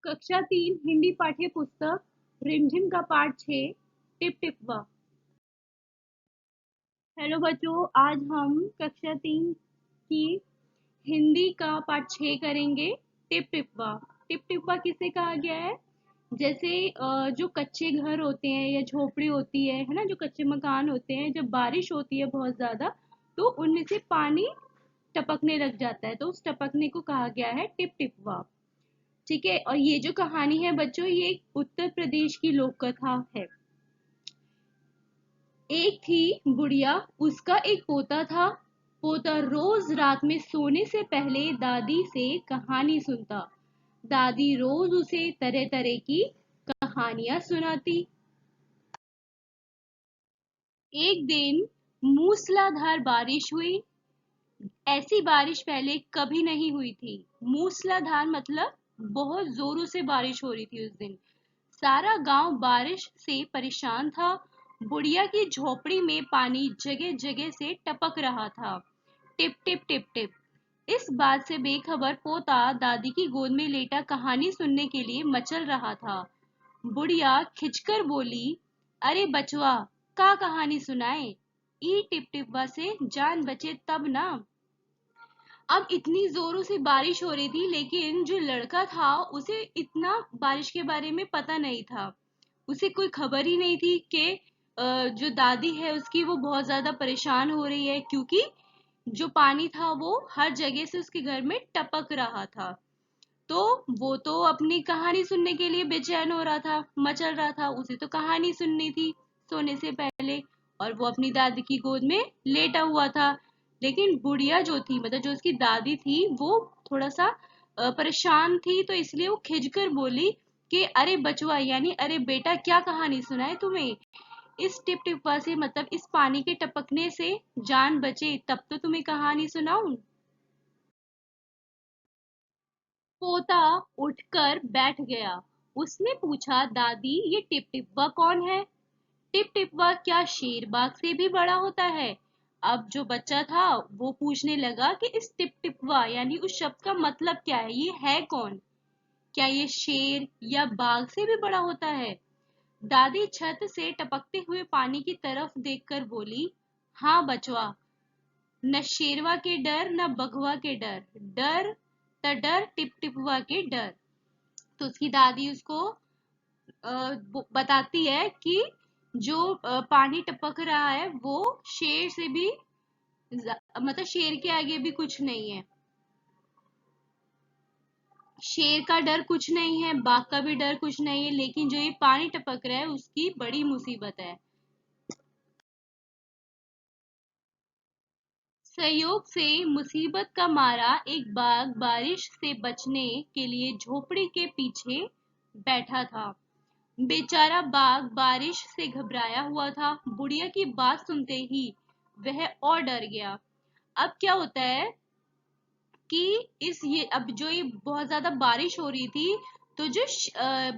कक्षा 3 हिंदी पाठ्य पुस्तक रिमझिम का पाठ 6 टिप टिपवा। हेलो बच्चों, आज हम कक्षा 3 की हिंदी का पाठ 6 करेंगे। टिप टिपवा। टिप टिपवा किसे कहा गया है? जैसे जो कच्चे घर होते हैं या झोपड़ी होती है ना, जो कच्चे मकान होते हैं, जब बारिश होती है बहुत ज्यादा तो उनमें से पानी टपकने लग जाता है, तो उस टपकने को कहा गया है टिप टिपवा। ठीक है। और ये जो कहानी है बच्चों, ये उत्तर प्रदेश की लोक कथा है। एक थी बुढ़िया, उसका एक पोता था। पोता रोज रात में सोने से पहले दादी से कहानी सुनता। दादी रोज उसे तरह तरह की कहानियां सुनाती। एक दिन मूसलाधार बारिश हुई। ऐसी बारिश पहले कभी नहीं हुई थी। मूसलाधार मतलब बहुत जोरों से बारिश हो रही थी उस दिन। सारा गांव बारिश से परेशान था। बुढ़िया की झोपड़ी में पानी जगह जगह से टपक रहा था। Tip tip tip tip. इस बात से बेखबर पोता दादी की गोद में लेटा कहानी सुनने के लिए मचल रहा था। बुढ़िया खिंचकर बोली, अरे बचवा, का कहानी सुनाए? ई टिप टिपवा से जान बचे तब ना। अब इतनी जोरों से बारिश हो रही थी, लेकिन जो लड़का था उसे इतना बारिश के बारे में पता नहीं था। उसे कोई खबर ही नहीं थी कि जो दादी है उसकी वो बहुत ज्यादा परेशान हो रही है, क्योंकि जो पानी था वो हर जगह से उसके घर में टपक रहा था। तो वो तो अपनी कहानी सुनने के लिए बेचैन हो रहा था, मचल रहा था। उसे तो कहानी सुननी थी सोने से पहले, और वो अपनी दादी की गोद में लेटा हुआ था। लेकिन बुढ़िया जो थी, मतलब जो उसकी दादी थी, वो थोड़ा सा परेशान थी, तो इसलिए वो खिंचकर बोली कि अरे बचवा, यानी अरे बेटा, क्या कहानी सुनाए तुम्हें? इस टिप टिपवा से मतलब इस पानी के टपकने से जान बचे तब तो तुम्हें कहानी सुनाऊं। पोता उठकर बैठ गया। उसने पूछा, दादी, ये टिप टिपवा कौन है? टिप टिपवा क्या शेर बाघ से भी बड़ा होता है? अब जो बच्चा था वो पूछने लगा कि इस टिप टिपवा यानी उस शब्द का मतलब क्या है, ये है कौन? क्या ये शेर या बाघ से भी बड़ा होता है? दादी छत से टपकते हुए पानी की तरफ देखकर बोली, हाँ बचवा, न शेरवा के डर न बघवा के डर, डर त डर टिप टिपवा के डर। तो उसकी दादी उसको बताती है कि जो पानी टपक रहा है वो शेर से भी मतलब शेर के आगे भी कुछ नहीं है। शेर का डर कुछ नहीं है, बाघ का भी डर कुछ नहीं है, लेकिन जो ये पानी टपक रहा है उसकी बड़ी मुसीबत है। संयोग से मुसीबत का मारा एक बाघ बारिश से बचने के लिए झोपड़ी के पीछे बैठा था। बेचारा बाघ बारिश से घबराया हुआ था। बुढ़िया की बात सुनते ही वह और डर गया। अब क्या होता है कि इस ये अब जो ये बहुत ज्यादा बारिश हो रही थी, तो जो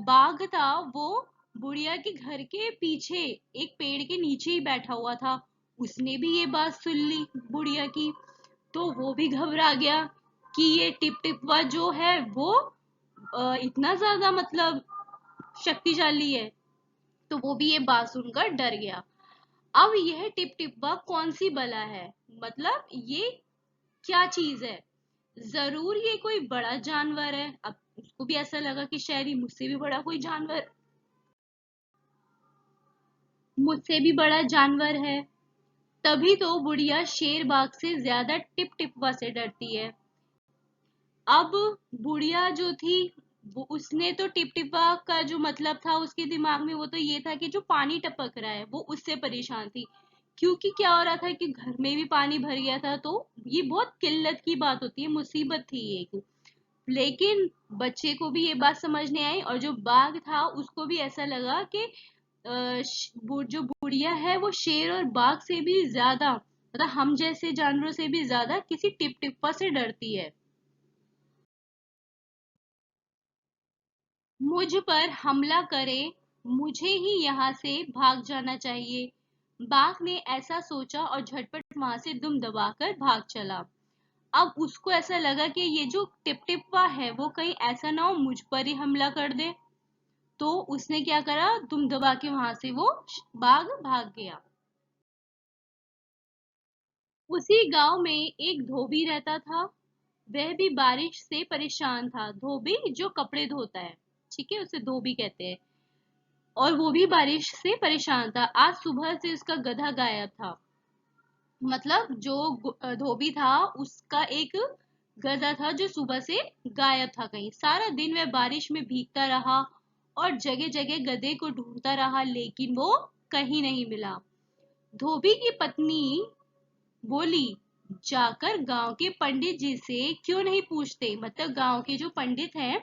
बाघ था वो बुढ़िया के घर के पीछे एक पेड़ के नीचे ही बैठा हुआ था। उसने भी ये बात सुन ली बुढ़िया की, तो वो भी घबरा गया कि ये टिप टिपवा जो है वो इतना ज्यादा मतलब शक्तिशाली है। तो वो भी ये बात सुनकर डर गया। अब यह टिप टिपवा कौन सी बला है? मतलब ये क्या चीज है? जरूर ये कोई बड़ा जानवर है। अब उसको भी ऐसा लगा कि शायद ये मुझसे भी बड़ा कोई जानवर, मुझसे भी बड़ा जानवर है। तभी तो बुढ़िया शेर बाघ से ज्यादा टिप टिपवा से डरती है। अब बुढ़िया जो थी वो उसने तो टिप टिपा का जो मतलब था उसके दिमाग में, वो तो ये था कि जो पानी टपक रहा है वो उससे परेशान थी। क्योंकि क्या हो रहा था कि घर में भी पानी भर गया था, तो ये बहुत किल्लत की बात होती है, मुसीबत थी एक। लेकिन बच्चे को भी ये बात समझ नहीं आई, और जो बाघ था उसको भी ऐसा लगा कि जो बुढ़िया है वो शेर और बाघ से भी ज्यादा, मतलब हम जैसे जानवरों से भी ज्यादा किसी टिप टिप्पा से डरती है। मुझ पर हमला करे, मुझे ही यहाँ से भाग जाना चाहिए। बाघ ने ऐसा सोचा और झटपट वहां से दुम दबाकर भाग चला। अब उसको ऐसा लगा कि ये जो टिपटिपवा है वो कहीं ऐसा ना हो मुझ पर ही हमला कर दे। तो उसने क्या करा, दुम दबा के वहां से वो बाघ भाग गया। उसी गांव में एक धोबी रहता था। वह भी बारिश से परेशान था। धोबी जो कपड़े धोता है, ठीक है, उसे धोबी कहते हैं। और वो भी बारिश से परेशान था। आज सुबह से उसका गधा गायब था। मतलब जो धोबी था उसका एक गधा था जो सुबह से गायब था कहीं। सारा दिन वह बारिश में भीगता रहा और जगह जगह गधे को ढूंढता रहा, लेकिन वो कहीं नहीं मिला। धोबी की पत्नी बोली, जाकर गांव के पंडित जी से क्यों नहीं पूछते। मतलब गांव के जो पंडित हैं,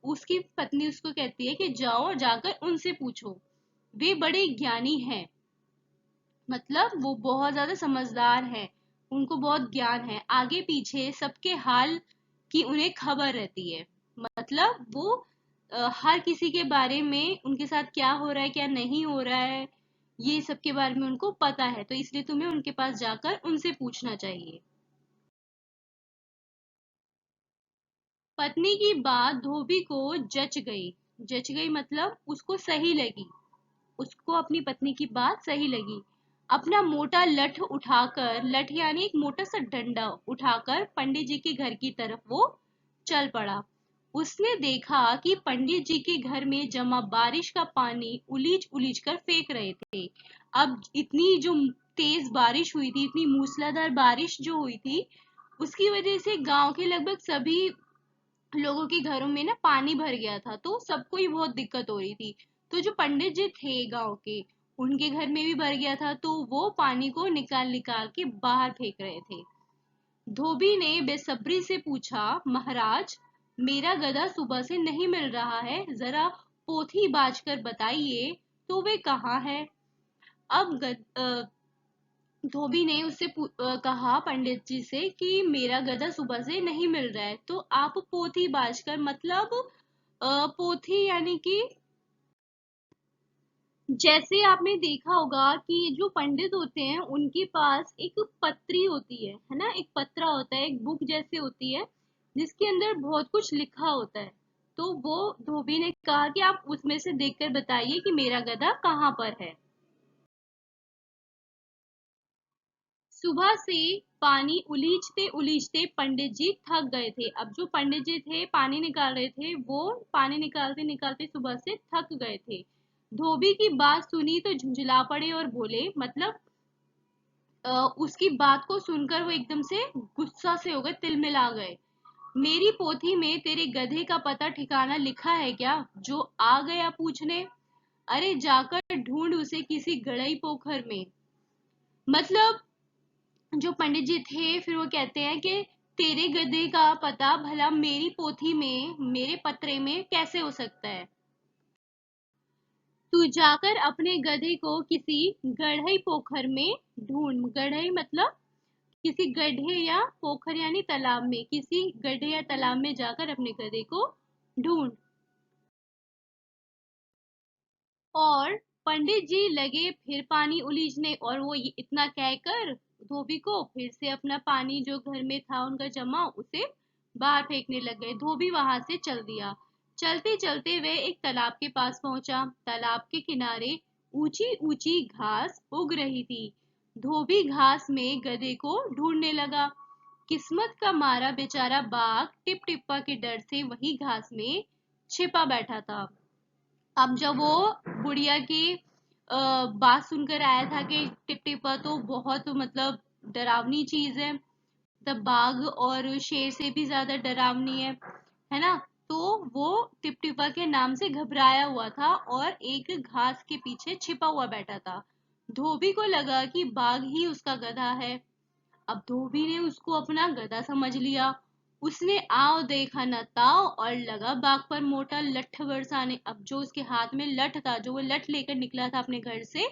उसकी पत्नी उसको कहती है कि जाओ और जाकर उनसे पूछो, वे बड़े ज्ञानी हैं। मतलब वो बहुत ज्यादा समझदार है, उनको बहुत ज्ञान है, आगे पीछे सबके हाल की उन्हें खबर रहती है। मतलब वो हर किसी के बारे में, उनके साथ क्या हो रहा है क्या नहीं हो रहा है, ये सब के बारे में उनको पता है। तो इसलिए तुम्हें उनके पास जाकर उनसे पूछना चाहिए। पत्नी की बात धोबी को जच गई। जच गई मतलब उसको सही लगी। उसको अपनी पत्नी की बात सही लगी। अपना मोटा लठ उठाकर, लठ यानी एक मोटा सा डंडा उठाकर पंडित जी के घर की तरफ वो चल पड़ा। उसने देखा कि पंडित जी के घर में जमा बारिश का पानी उलीच उलीच कर फेंक रहे थे। अब इतनी जो तेज बारिश हुई थी, इतनी मूसलाधार बारिश जो हुई थी, उसकी वजह से गांव के लगभग सभी लोगों के घरों में ना पानी भर गया था। तो सबको ही बहुत दिक्कत हो रही थी। तो जो पंडित जी थे गांव के, उनके घर में भी भर गया था। तो वो पानी को निकाल निकाल के बाहर फेंक रहे थे। धोबी ने बेसब्री से पूछा, महाराज, मेरा गधा सुबह से नहीं मिल रहा है, जरा पोथी बाज कर बताइए तो वे कहाँ है। अब धोबी ने उससे कहा पंडित जी से कि मेरा गधा सुबह से नहीं मिल रहा है, तो आप पोथी बाज कर, मतलब पोथी यानी कि जैसे आपने देखा होगा कि जो पंडित होते हैं उनके पास एक पत्री होती है ना, एक पत्रा होता है, एक बुक जैसे होती है जिसके अंदर बहुत कुछ लिखा होता है। तो वो धोबी ने कहा कि आप उसमें से देखकर बताइए कि मेरा गधा कहाँ पर है। सुबह से पानी उलीचते उलीचते पंडित जी थक गए थे। अब जो पंडित जी थे पानी निकाल रहे थे, वो पानी निकालते निकालते सुबह से थक गए थे। धोबी की बात सुनी तो झुंझला पड़े और बोले, मतलब उसकी बात को सुनकर वो एकदम से गुस्सा से हो गए, तिलमिला गए। मेरी पोथी में तेरे गधे का पता ठिकाना लिखा है क्या, जो आ गया पूछने। अरे जाकर ढूंढ उसे किसी गड़ई पोखर में। मतलब जो पंडित जी थे फिर वो कहते हैं कि तेरे गधे का पता भला मेरी पोथी में, मेरे पत्रे में कैसे हो सकता है। तू जाकर अपने गधे को किसी गढ़ई पोखर में ढूंढ। गढ़ई मतलब किसी गड्ढे या पोखर यानी तालाब में, किसी गड्ढे या तालाब में जाकर अपने गधे को ढूंढ। और पंडित जी लगे फिर पानी उलीचने, और वो ये इतना कहकर धोबी को फिर से अपना पानी जो घर में था उनका जमा, उसे बाहर फेंकने लग गए। धोबी वहां से चल दिया। चलते चलते वे एक तालाब के पास पहुंचा। तालाब के किनारे ऊंची ऊंची घास उग रही थी। धोबी घास में गधे को ढूंढने लगा। किस्मत का मारा बेचारा बाघ टिप टिप्पा के डर से वही घास में छिपा बैठा था। अब जब वो बुढ़िया की बात सुनकर आया था कि टिपटिपा तो बहुत, मतलब डरावनी चीज है, तब बाघ और शेर से भी ज्यादा डरावनी है ना। तो वो टिपटिपा के नाम से घबराया हुआ था और एक घास के पीछे छिपा हुआ बैठा था। धोबी को लगा कि बाघ ही उसका गधा है। अब धोबी ने उसको अपना गधा समझ लिया। उसने आओ देखा न ताओ और लगा बाघ पर मोटा लठ बरसाने। अब जो उसके हाथ में लठ था, जो वो लठ लेकर निकला था अपने घर से,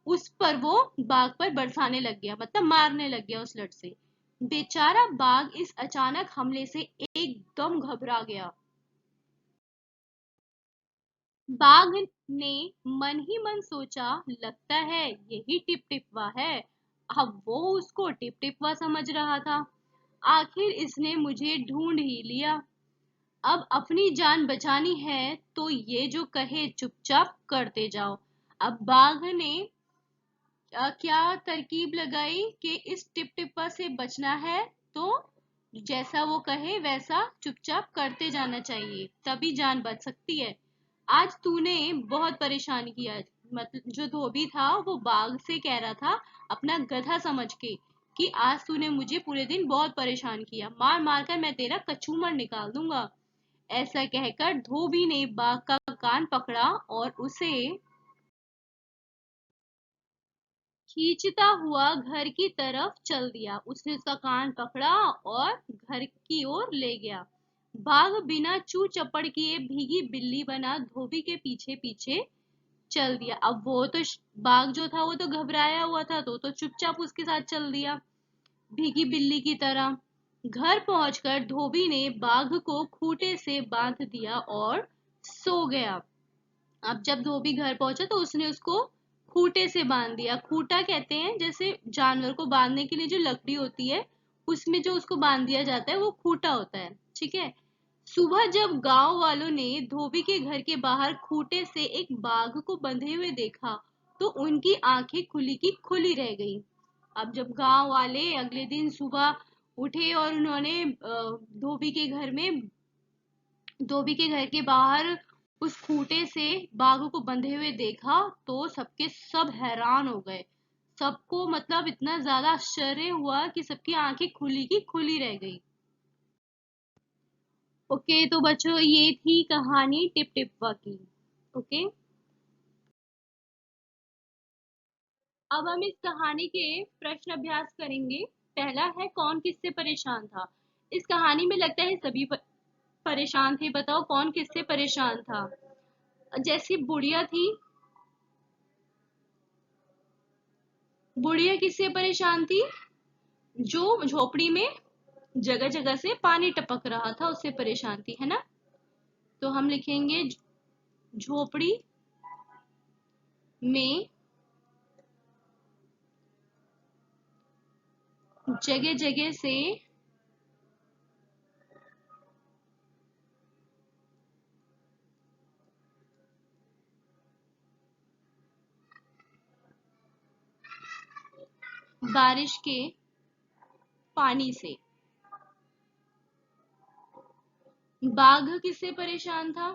उस पर वो बाघ पर बरसाने लग गया, मतलब मारने लग गया उस लठ से। बेचारा बाघ इस अचानक हमले से एकदम घबरा गया। बाघ ने मन ही मन सोचा, लगता है यही टिप टिपवा है। अब वो उसको टिप टिपवा समझ रहा था। आखिर इसने मुझे ढूंढ ही लिया। अब अपनी जान बचानी है तो ये जो कहे चुपचाप करते जाओ। अब बाघ ने क्या तरकीब लगाई कि इस टिपटिपा से बचना है तो जैसा वो कहे वैसा चुपचाप करते जाना चाहिए, तभी जान बच सकती है। आज तूने बहुत परेशान किया। मतलब जो धोबी था वो बाघ से कह रहा था, अपना गधा समझ के, कि आज तूने मुझे पूरे दिन बहुत परेशान किया, मार मार कर मैं तेरा कचूमर निकाल दूंगा। ऐसा कहकर धोबी ने बाघ का कान पकड़ा और उसे खींचता हुआ घर की तरफ चल दिया। उसने उसका कान पकड़ा और घर की ओर ले गया। बाघ बिना चू चपड़ किए भीगी बिल्ली बना धोबी के पीछे पीछे चल दिया। अब वो तो बाघ जो था वो तो घबराया हुआ था, तो चुपचाप उसके साथ चल दिया भीगी बिल्ली की तरह। घर पहुंचकर धोबी ने बाघ को खूंटे से बांध दिया और सो गया। अब जब धोबी घर पहुंचा तो उसने उसको खूंटे से बांध दिया। खूंटा कहते हैं जैसे जानवर को बांधने के लिए जो लकड़ी होती है, उसमें जो उसको बांध दिया जाता है वो खूंटा होता है। ठीक है। सुबह जब गांव वालों ने धोबी के घर के बाहर खूंटे से एक बाघ को बंधे हुए देखा तो उनकी आंखें खुली की खुली रह गई। अब जब गांव वाले अगले दिन सुबह उठे और उन्होंने धोबी के घर के बाहर उस खूंटे से बाघ को बंधे हुए देखा तो सबके सब हैरान हो गए। सबको मतलब इतना ज्यादा आश्चर्य हुआ कि सबकी आंखें खुली की खुली रह गई। ओके, तो बच्चों ये थी कहानी टिप टिप्पा की। ओके, अब हम इस कहानी के प्रश्न अभ्यास करेंगे। पहला है, कौन किससे परेशान था। इस कहानी में लगता है सभी परेशान थे। बताओ कौन किससे परेशान था। जैसी बुढ़िया थी, बुढ़िया किससे परेशान थी, जो झोपड़ी में जगह जगह से पानी टपक रहा था उससे परेशान थी, है ना। तो हम लिखेंगे झोपड़ी में जगह जगह से बारिश के पानी से। बाघ किससे परेशान था,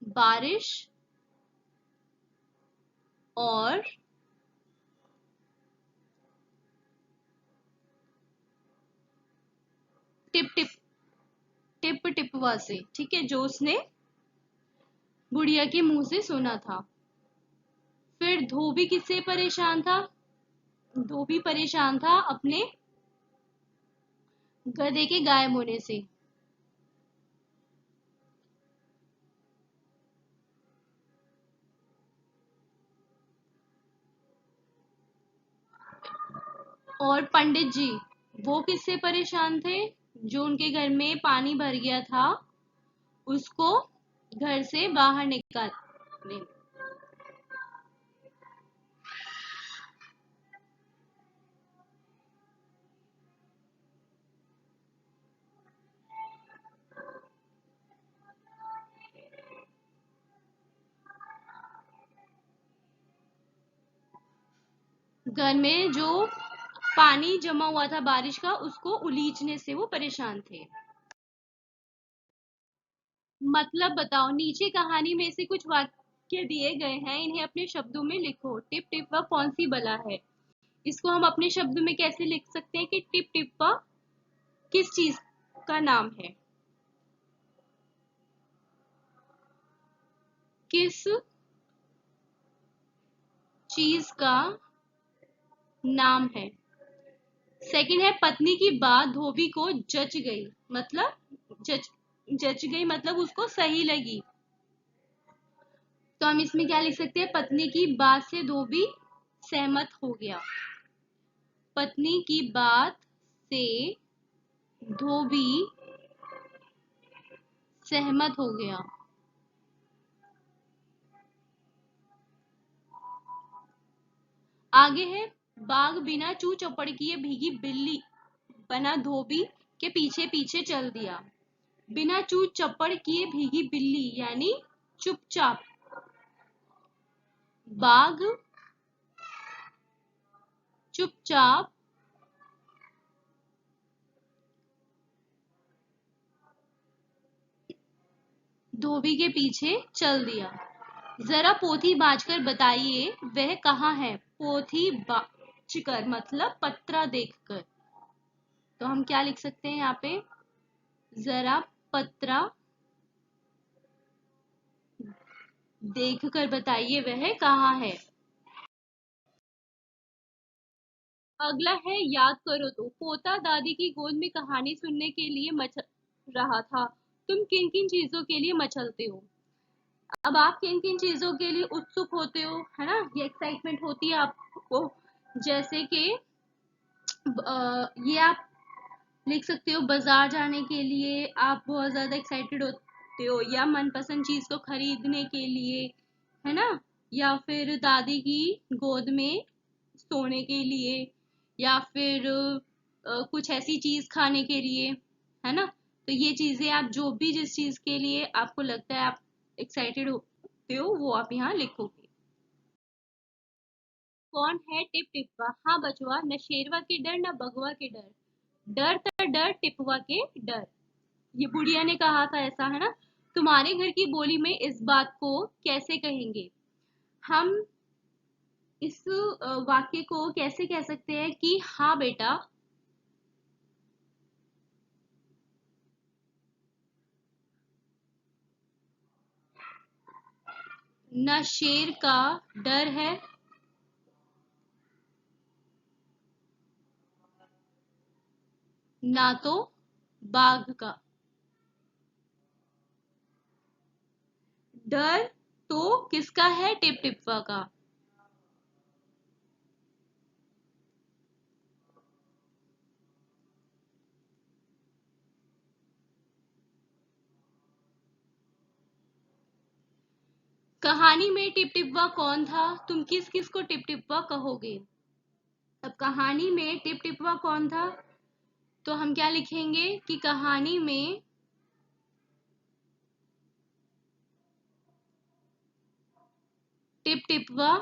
बारिश और टिप टिप टिप टिपवा से। ठीक है, जो उसने बुढ़िया के मुंह से सुना था। फिर धोबी किससे परेशान था, धोबी परेशान था अपने गधे के गायब होने से। और पंडित जी, वो किससे परेशान थे, जो उनके घर में पानी भर गया था उसको घर से बाहर निकालने। घर में जो पानी जमा हुआ था बारिश का उसको उलीचने से वो परेशान थे। मतलब बताओ, नीचे कहानी में से कुछ वाक्य दिए गए हैं, इन्हें अपने शब्दों में लिखो। टिप टिप्पा कौन सी बला है। इसको हम अपने शब्द में कैसे लिख सकते हैं कि टिप टिप्पा किस चीज का नाम है, किस चीज का नाम है। सेकंड है, पत्नी की बात धोबी को जच गई। मतलब जच जच गई मतलब उसको सही लगी। तो हम इसमें क्या लिख सकते हैं, पत्नी की बात से धोबी सहमत हो गया। पत्नी की बात से धोबी सहमत हो गया। आगे है, बाघ बिना चू चौपड़ किए भीगी बिल्ली बना धोबी के पीछे पीछे चल दिया। बिना चू चप्पड़ किए भीगी बिल्ली यानी चुपचाप। बाघ चुपचाप धोबी के पीछे चल दिया। जरा पोथी बाँचकर बताइए वह कहाँ है। पोथी बाँचकर मतलब पत्रा देखकर। तो हम क्या लिख सकते हैं यहाँ पे, जरा पत्रा देखकर बताइए वह कहाँ है। अगला है याद करो तो। पोता दादी की गोद में कहानी सुनने के लिए मचल रहा था। तुम किन किन चीजों के लिए मचलते हो। अब आप किन किन चीजों के लिए उत्सुक होते हो, है ना, ये एक्साइटमेंट होती है आपको। जैसे कि ये आप लिख सकते हो, बाजार जाने के लिए आप बहुत ज्यादा एक्साइटेड होते हो, या मनपसंद चीज को खरीदने के लिए, है ना, या फिर दादी की गोद में सोने के लिए, या फिर कुछ ऐसी चीज खाने के लिए, है ना। तो ये चीजें आप जो भी जिस चीज के लिए आपको लगता है आप एक्साइटेड होते हो वो आप यहाँ लिखोगे। कौन है टिप टिप्पा। हाँ बचवा, न शेरवा के डर न बगवा के डर, डर त डर टिपवा के डर। ये बुढ़िया ने कहा था ऐसा, है ना। तुम्हारे घर की बोली में इस बात को कैसे कहेंगे हम। इस वाक्य को कैसे कह सकते हैं कि हाँ बेटा, न शेर का डर है ना तो बाघ का। डर तो किसका है, टिप टिप्पा का। कहानी में टिप टिप्पा कौन था, तुम किस किस को टिप टिप्पा कहोगे। अब कहानी में टिप टिप्पा कौन था, तो हम क्या लिखेंगे कि कहानी में टिप टिप्पा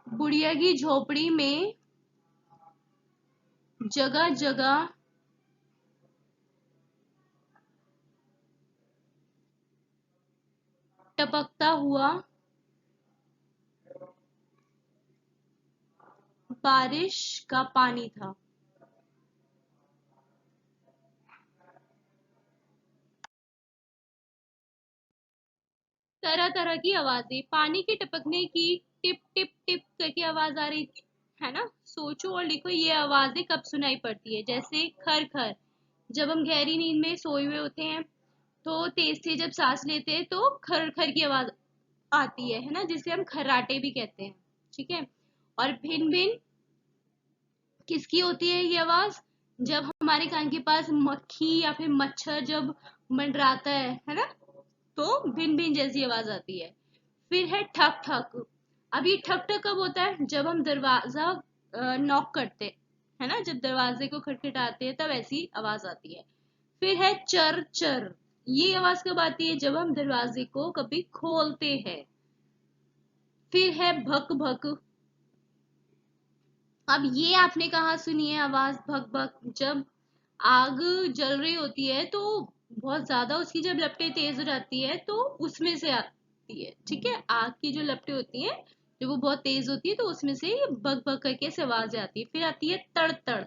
बुढ़िया की झोपड़ी में जगह जगह टपकता हुआ बारिश का पानी था। तरह तरह की आवाजें, पानी के टपकने की टिप टिप टिप करके आवाज आ रही थी, है ना। सोचो और लिखो ये आवाजें कब सुनाई पड़ती है। जैसे खर खर, जब हम गहरी नींद में सोए हुए होते हैं तो तेज तेज जब सांस लेते हैं तो खर खर की आवाज आती है ना, जिसे हम खर्राटे भी कहते हैं, ठीक है। और भिन भिन किसकी होती है ये आवाज, जब हमारे कान के पास मक्खी या फिर मच्छर जब मंडराता है ना, तो भिन भिन जैसी आवाज आती है। फिर है ठक ठक। अब ये ठक ठक कब होता है, जब हम दरवाजा नॉक करते है ना, जब दरवाजे को खटखटाते हैं तब ऐसी आवाज आती है। फिर है चर चर। ये आवाज कब आती है, जब हम दरवाजे को कभी खोलते हैं। फिर है भक भक। अब ये आपने कहा सुनी है आवाज भक भक, जब आग जल रही होती है तो बहुत ज्यादा उसकी जब लपटें तेज हो जाती है तो उसमें से आती है, ठीक है। आग की जो लपटें होती हैं जब वो बहुत तेज होती है तो उसमें से ये बग बग करके ऐसे आवाज आती है। फिर आती है तड़ तड़।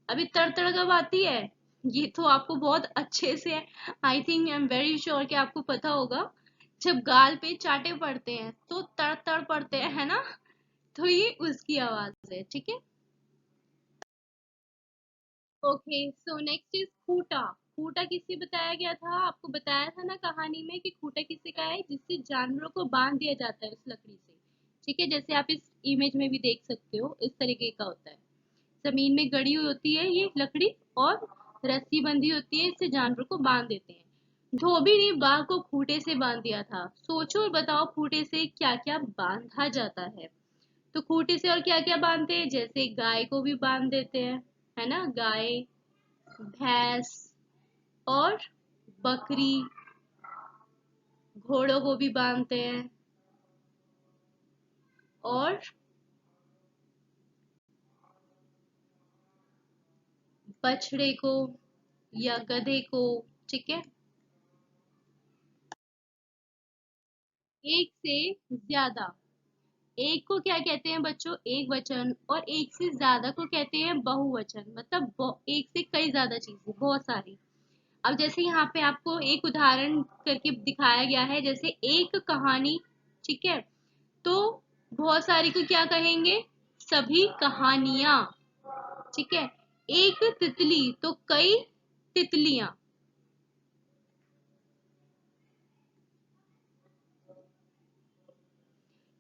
अभी तड़ तड़ कब आती है, ये तो आपको बहुत अच्छे से, I think I am very sure कि आपको पता होगा। जब गाल पे चाटे पड़ते हैं तो तड़ तड़ पड़ते हैं, है ना। तो ये उसकी आवाज है, ठीक है। ओके, सो नेक्स्ट इज खूटा। खूटा किससे बताया गया था, आपको बताया था ना कहानी में कि खूटा किससे का है, जिससे जानवरों को बांध दिया जाता है उस लकड़ी से, ठीक है। जैसे आप इस इमेज में भी देख सकते हो इस तरीके का होता है, जमीन में गड़ी हुई होती है ये लकड़ी, और रस्सी बंधी होती है, इससे जानवर को बांध देते हैं। धोबी ने बाघ को खूंटे से बांध दिया था। सोचो और बताओ खूंटे से क्या क्या बांधा जाता है। तो खूंटे से और क्या क्या बांधते हैं, जैसे गाय को भी बांध देते हैं, है ना, गाय, भैंस और बकरी, घोड़ों को भी बांधते हैं, और बछड़े को या गधे को। ठीक है। एक से ज्यादा, एक को क्या कहते हैं बच्चों, एक वचन, और एक से ज्यादा को कहते हैं बहुवचन, मतलब एक से कई ज्यादा चीजें, बहुत सारी। अब जैसे यहाँ पे आपको एक उदाहरण करके दिखाया गया है, जैसे एक कहानी, ठीक है, तो बहुत सारी को क्या कहेंगे, सभी कहानियां। ठीक है। एक तितली तो कई तितलियां।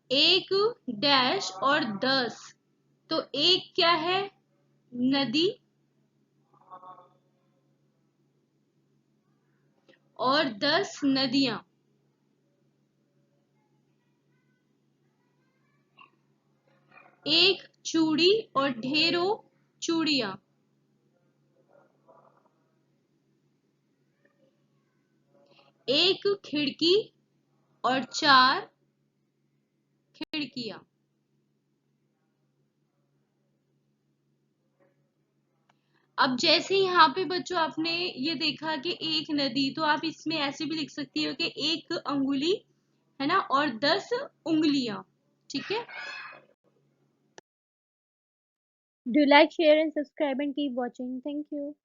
एक डैश और 10, तो एक क्या है, नदी, और 10 नदियां। एक चूड़ी और ढेरों चूड़ियां। एक खिड़की और 4 खिड़कियां। अब जैसे यहाँ पे बच्चों आपने ये देखा कि एक नदी, तो आप इसमें ऐसे भी लिख सकती हो कि एक अंगुली, है ना, और 10 उंगलियां। ठीक है। Do like, share, and subscribe and keep watching. Thank you.